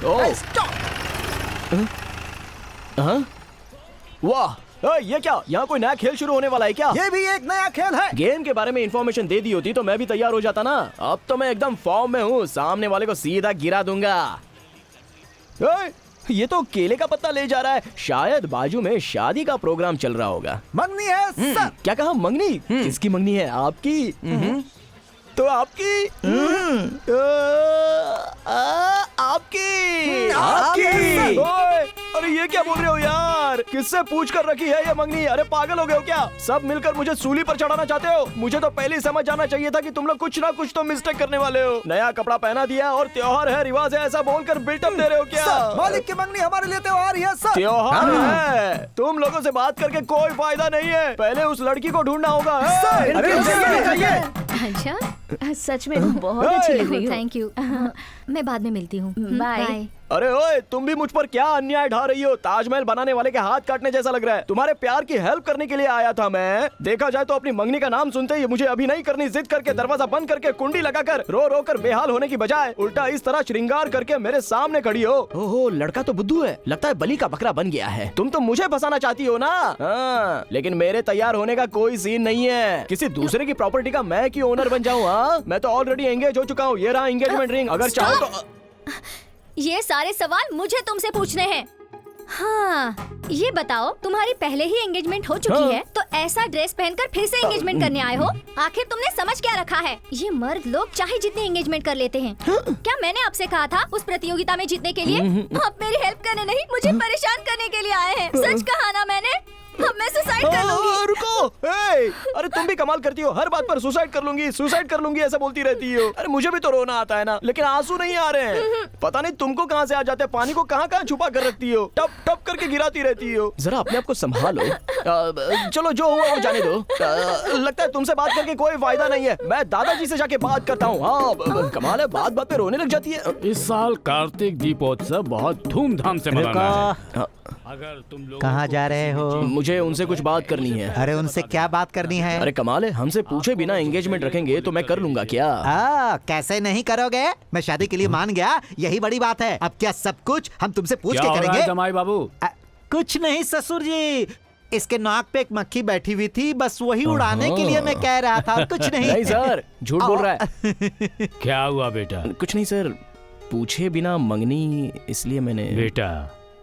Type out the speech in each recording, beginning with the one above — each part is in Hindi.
ओह स्टॉप। हाँ? वाह, ये क्या, यहाँ कोई नया खेल शुरू होने वाला है क्या? ये भी एक नया खेल है। गेम के बारे में इंफॉर्मेशन दे दी होती तो मैं भी तैयार हो जाता ना। अब तो मैं एकदम फॉर्म में हूँ, सामने वाले को सीधा गिरा दूंगा। ये तो केले का पत्ता ले जा रहा है, शायद बाजू में शादी का प्रोग्राम चल रहा होगा। मंगनी है सर। क्या कहा, मंगनी? किसकी मंगनी है? आपकी? तो आपकी? आपकी? आपकी? ओए, अरे ये क्या बोल रहे हो यार? किससे पूछ कर रखी है ये मंगनी? अरे पागल हो गए हो क्या? सब मिलकर मुझे सूली पर चढ़ाना चाहते हो? मुझे तो पहले ही समझ जाना चाहिए था कि तुम लोग कुछ ना कुछ तो मिस्टेक करने वाले हो। नया कपड़ा पहना दिया और त्योहार है, रिवाज है, ऐसा बोलकर बिल्टअप दे रहे हो क्या? सर, मालिक की मंगनी हमारे लिए त्योहार ही है सर। त्योहार है? तुम लोगों से बात करके कोई फायदा नहीं है, पहले उस लड़की को ढूंढना होगा। सर, अरे अच्छा, सच में तुम बहुत अच्छी लग रही हो। Thank you. मैं बाद में मिलती हूँ। बाय। अरे ओए, तुम भी मुझ पर क्या अन्याय ढा रही हो? ताजमहल बनाने वाले के हाथ काटने जैसा लग रहा है। तुम्हारे प्यार की हेल्प करने के लिए आया था मैं। देखा जाए तो अपनी मंगनी का नाम सुनते ही मुझे अभी नहीं करनी जिद करके दरवाजा बंद करके कुंडी लगाकर रो रो कर बेहाल होने की बजाय उल्टा इस तरह श्रृंगार करके मेरे सामने खड़ी हो। ओहो, लड़का तो बुद्धू है, लगता है बलि का बकरा बन गया है। तुम तो मुझे फंसाना चाहती हो ना? हाँ, लेकिन मेरे तैयार होने का कोई सीन नहीं है। किसी दूसरे की प्रॉपर्टी का मैं क्यों ओनर बन जाऊँ? हाँ, मैं तो ऑलरेडी एंगेज हो चुका हूँ। ये रहा एंगेजमेंट रिंग, अगर चाहो तो। ये सारे सवाल मुझे तुमसे पूछने हैं। हाँ, ये बताओ, तुम्हारी पहले ही एंगेजमेंट हो चुकी है, तो ऐसा ड्रेस पहनकर फिर से एंगेजमेंट करने आए हो? आखिर तुमने समझ क्या रखा है? ये मर्द लोग चाहे जितने एंगेजमेंट कर लेते हैं। क्या मैंने आपसे कहा था उस प्रतियोगिता में जीतने के लिए? आप मेरी हेल्प करने नहीं, मुझे परेशान करने के लिए आए हैं। सच कहा ना मैंने? अब मैं सुसाइड कर लूंगी। रुको, अरे तुम भी कमाल करती हो, हर बात पर सुसाइड कर लूंगी ऐसा बोलती रहती हो। अरे मुझे भी तो रोना आता है ना, लेकिन आंसू नहीं आ रहे हैं। पता नहीं तुमको कहाँ से आ जाते हैं, पानी को कहाँ कहाँ छुपा कर रखती हो, टप टप करके गिराती रहती हो। जरा अपने आप को संभालो। चलो जो हुआ वो जाने दो। लगता है तुमसे बात करके कोई फायदा नहीं है, मैं दादाजी से जाके बात करता हूँ। हाँ, कमाल है, बात बात पे रोने लग जाती है। इस साल कार्तिक दीपोत्सव बहुत धूमधाम से मनाना है। अगर तुम लोग कहाँ जा रहे हो? मुझे उनसे कुछ बात करनी है। अरे उनसे क्या बात करनी है? अरे कमाल है, हमसे पूछे बिना एंगेजमेंट रखेंगे तो मैं कर लूंगा क्या? कैसे नहीं करोगे? मैं शादी के लिए मान गया, यही बड़ी बात है। अब क्या सब कुछ हम तुमसे पूछ के करेंगे? जमाई बाबू? कुछ नहीं ससुर जी, इसके नाक पे एक मक्खी बैठी हुई थी, बस वही उड़ाने के लिए मैं कह रहा था, कुछ नहीं। नहीं सर, झूठ बोल रहा है। क्या हुआ बेटा? कुछ नहीं सर, पूछे बिना मंगनी, इसलिए मैंने। बेटा,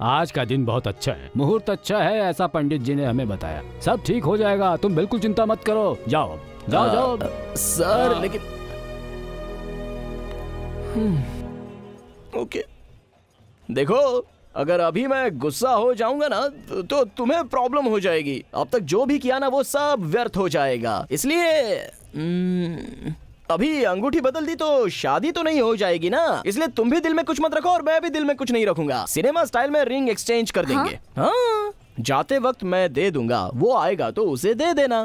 आज का दिन बहुत अच्छा है, मुहूर्त अच्छा है, ऐसा पंडित जी ने हमें बताया। सब ठीक हो जाएगा, तुम बिल्कुल चिंता मत करो। जाओ जाओ जाओ। सर लेकिन ओके, देखो, अगर अभी मैं गुस्सा हो जाऊंगा ना तो तुम्हें प्रॉब्लम हो जाएगी। अब तक जो भी किया ना वो सब व्यर्थ हो जाएगा, इसलिए अभी अंगूठी बदल दी तो शादी तो नहीं हो जाएगी ना। इसलिए तुम भी दिल में कुछ मत रखो और मैं भी दिल में कुछ नहीं रखूंगा। सिनेमा स्टाइल में रिंग एक्सचेंज कर देंगे। हाँ, जाते वक्त मैं दे दूंगा, वो आएगा तो उसे दे देना।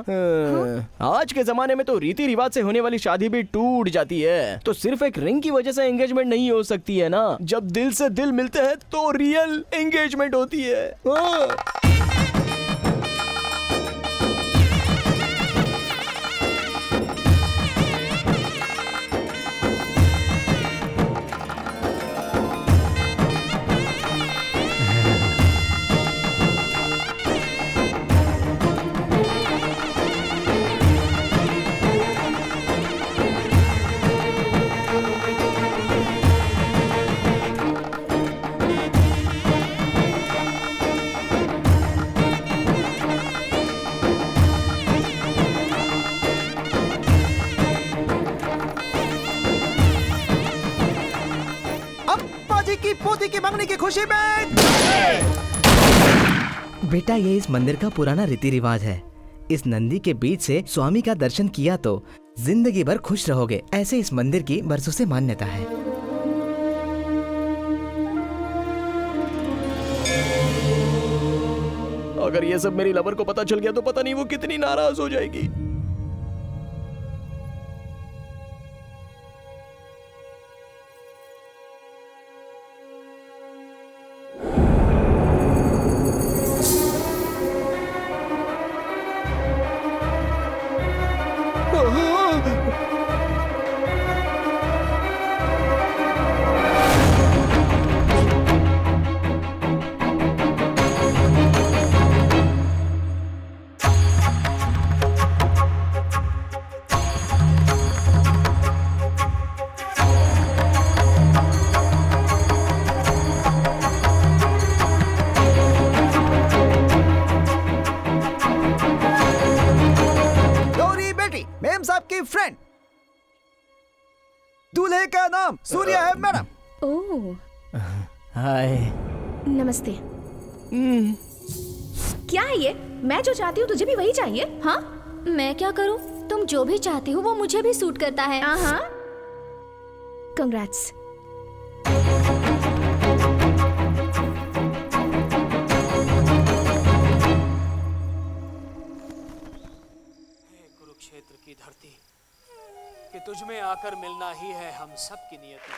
आज के जमाने में तो रीति रिवाज से होने वाली शादी भी टूट जाती है, तो सिर्फ एक रिंग की वजह से एंगेजमेंट नहीं हो सकती है ना। जब दिल से दिल मिलते हैं तो रियल एंगेजमेंट होती है। की पोती की मंगनी की खुशी में। बेटा, ये इस मंदिर का पुराना रीति रिवाज है। इस नंदी के बीच से स्वामी का दर्शन किया तो जिंदगी भर खुश रहोगे, ऐसे इस मंदिर की बरसों से मान्यता है। अगर ये सब मेरी लवर को पता चल गया तो पता नहीं वो कितनी नाराज हो जाएगी। का नाम सूर्य है मैडम। ओह हाय। नमस्ते। क्या है ये? मैं जो चाहती हूँ तुझे भी वही चाहिए? हाँ मैं क्या करूं? तुम जो भी चाहती हो वो मुझे भी सूट करता है। हाँ कंग्रेट्स। कुरुक्षेत्र की धरती कि तुझ में आकर मिलना ही है हम सब की नियति।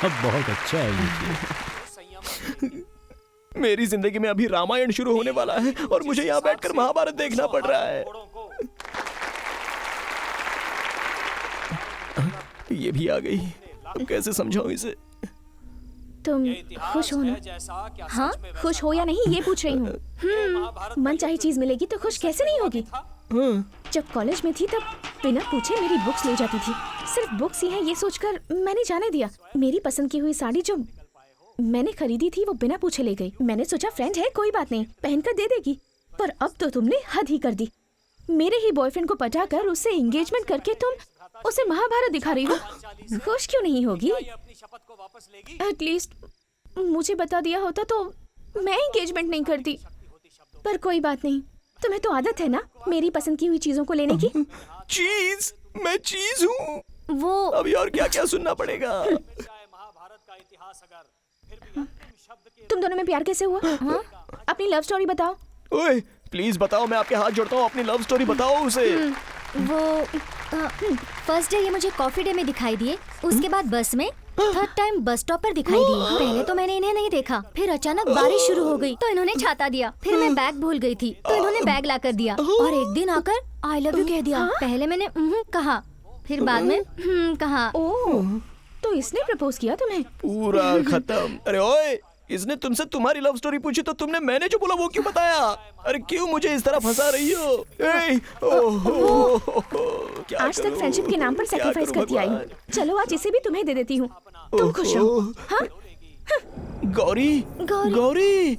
अब बहुत अच्छा है ये चीज़। संयम मेरी जिंदगी में अभी रामायण शुरू होने वाला है और मुझे यहाँ बैठकर महाभारत देखना पड़ रहा है। ये भी आ गई, अब कैसे समझाऊं इसे? तुम खुश हो ना? हाँ खुश हो या नहीं ये पूछ रही हूँ। मन चाही चीज मिलेगी तो खुश कैसे नहीं होगी? जब कॉलेज में थी तब बिना पूछे मेरी बुक्स ले जाती थी। सिर्फ बुक्स ही हैं ये सोचकर मैंने जाने दिया। मेरी पसंद की हुई साड़ी जो मैंने खरीदी थी वो बिना पूछे ले गई। मैंने सोचा फ्रेंड है कोई बात नहीं पहनकर दे देगी, पर अब तो तुमने हद ही कर दी। मेरे ही बॉयफ्रेंड को पटाकर उससे एंगेजमेंट करके तुम उसे महाभारत दिखा रही हो। खुश क्यों नहीं होगी? एटलीस्ट मुझे बता दिया होता तो मैं एंगेजमेंट नहीं करती। पर कोई बात नहीं, तुम्हें तो आदत है ना मेरी पसंद की हुई चीजों को लेने की। चीज? मैं चीज हूँ? वो अभी और क्या क्या सुनना पड़ेगा? तुम दोनों में प्यार कैसे हुआ? हाँ? अपनी लव स्टोरी बताओ। ओए प्लीज बताओ, मैं आपके हाथ जोड़ता हूँ, अपनी लव स्टोरी बताओ उसे। वो फर्स्ट डे ये मुझे कॉफी डे में दिखाई दिए, उसके बाद बस में, थर्ड टाइम बस स्टॉप पर दिखाई दिए। पहले तो मैंने इन्हें नहीं देखा, फिर अचानक बारिश शुरू हो गई तो इन्होंने छाता दिया। फिर मैं बैग भूल गई थी तो इन्होंने बैग ला कर दिया और एक दिन आकर आई लव यू कह दिया। पहले मैंने कहा, फिर बाद में कहा। ओह तो इसने प्रपोज किया तुम्हें? पूरा खत्म। अरे ओए, इसने तुमसे तुम्हारी लव स्टोरी पूछी तो तुमने मैंने जो बोला वो क्यों बताया? अरे क्यों मुझे इस तरह फंसा रही हो? क्या आज तक करूं? फ्रेंडशिप के नाम पर क्या सैक्रिफाइस करूं करती आई हूँ। भगवान? चलो आज इसे भी तुम्हें दे देती हूँ, तुम खुश रहो। हाँ? Gauri, Gauri.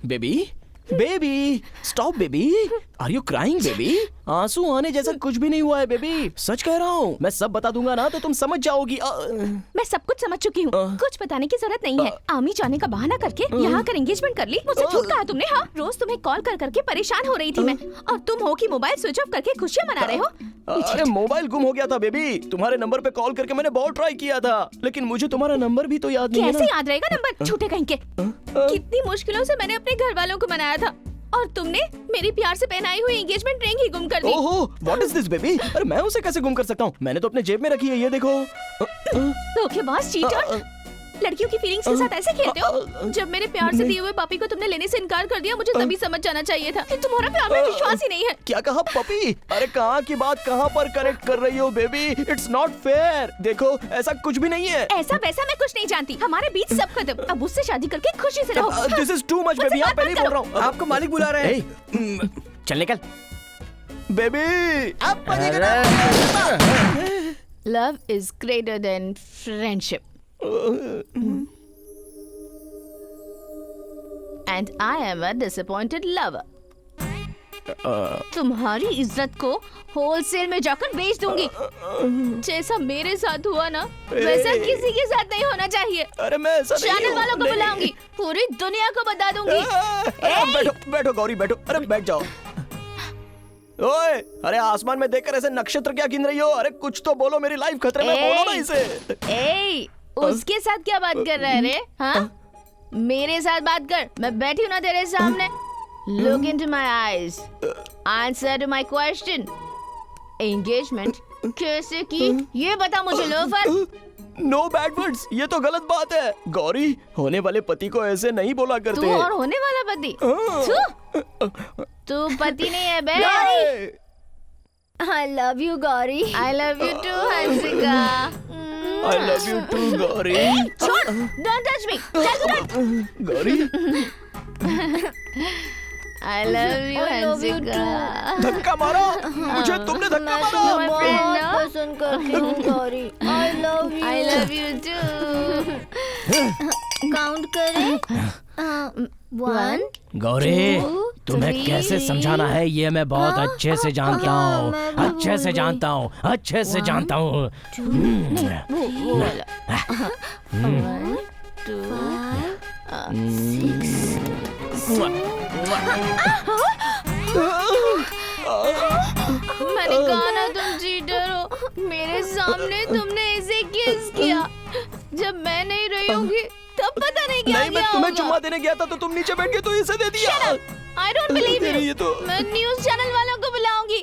Baby baby stop baby, are you crying baby? आंसू आने जैसा कुछ भी नहीं हुआ है बेबी, सच कह रहा हूँ। मैं सब बता दूंगा ना तो तुम समझ जाओगी। मैं सब कुछ समझ चुकी हूँ, कुछ बताने की जरूरत नहीं है। आमी जाने का बहाना करके यहाँ कर एंगेजमेंट कर ली। मुझसे झूठ कहा तुमने। हाँ रोज तुम्हें कॉल कर करके परेशान हो रही थी मैं, और तुम हो कि मोबाइल स्विच ऑफ करके खुशियाँ मना रहे हो। अरे मोबाइल गुम हो गया था बेबी, तुम्हारे नंबर पे कॉल करके मैंने बहुत ट्राई किया था, लेकिन मुझे तुम्हारा नंबर भी तो याद नहीं है कैसे ना। याद रहेगा नंबर, झूठे कहीं के। कितनी मुश्किलों से मैंने अपने घर वालों को मनाया था और तुमने मेरी प्यार से पहनाई हुई एंगेजमेंट रिंग ही गुम कर दी। ओहो, व्हाट इज दिस बेबी? अरे मैं उसे कैसे गुम कर सकता हूँ? मैंने तो अपने जेब में रखी है, ये देखो। धोखेबाज, चीटर। लड़कियों की फीलिंग्स के साथ ऐसे खेलते हो? जब मेरे प्यार से दिए हुए पापी को तुमने लेने से इनकार कर दिया, मुझे तभी समझ जाना चाहिए था कि तुम्हारा प्यार में विश्वास ही नहीं है। क्या कहा पपी? अरे कहाँ की बात कहाँ पर करेक्ट कर रही हो बेबी? It's not fair. देखो ऐसा कुछ भी नहीं है। ऐसा वैसा मैं कुछ नहीं जानती, हमारे बीच सब खत्म। अब उससे शादी करके खुशी से रहो। This is too much baby, आप पहले ही बोल रहा हूँ। आपको मालिक बुला रहे हैं। Hey, चल निकल बेबी। अब मजे का love is greater than friendship and I am a disappointed lover. तुम्हारी इज्जत को होलसेल में जाकर बेच दूंगी। जैसा मेरे साथ हुआ ना वैसा किसी के साथ नहीं होना चाहिए। अरे मैं ऐसा नहीं चैनल हूँ। वालों को नहीं। बुलाऊंगी, पूरी दुनिया को बता दूंगी। बैठो बैठो गौरी बैठो। अरे बैठ जाओ। ओए, अरे आसमान में देखकर ऐसे नक्षत्र क्या गिन रही हो? अरे कुछ तो बोलो, मेरी लाइफ खतरे में। बोलो ना इसे। ए, उसके साथ क्या बात कर रहा है रे? हाँ? मेरे साथ बात कर, मैं बैठी हूँ ना तेरे सामने। Look into my eyes. Answer to my question. Engagement कैसे की? ये बता मुझे लोफर। नो बैड वर्ड्स, ये तो गलत बात है। गौरी, होने वाले पति को ऐसे नहीं बोला करते। तू और होने वाला पति? तू पति नहीं है बे। I love you Gauri. I love you too Hansika. I love you too Gauri. छोड़, don't touch me। चल तू हट। Gauri, I love you Hansika. धक्का मारा मुझे, तुमने धक्का मारा। my friend, no? पसंद करती हूँ Gauri. I love you। I love you too। Count करें। 1 गौरी, तुम्हें कैसे समझाना है ये मैं बहुत अच्छे से जानता हूँ, अच्छे से जानता हूँ, अच्छे से जानता हूँ। मैंने कहा ना तुम चीटर हो। मेरे सामने तुमने इसे किस किया। जब मैं नहीं रही होंगी तब पता नहीं क्या नहीं, मैं किया तुम्हें होगा। चुम्मा देने गया था तो तुम नीचे बैठ के तो इसे दे दिया। I don't believe तेरी you। ये तो मैं न्यूज़ चैनल वालों को बुलाऊंगी।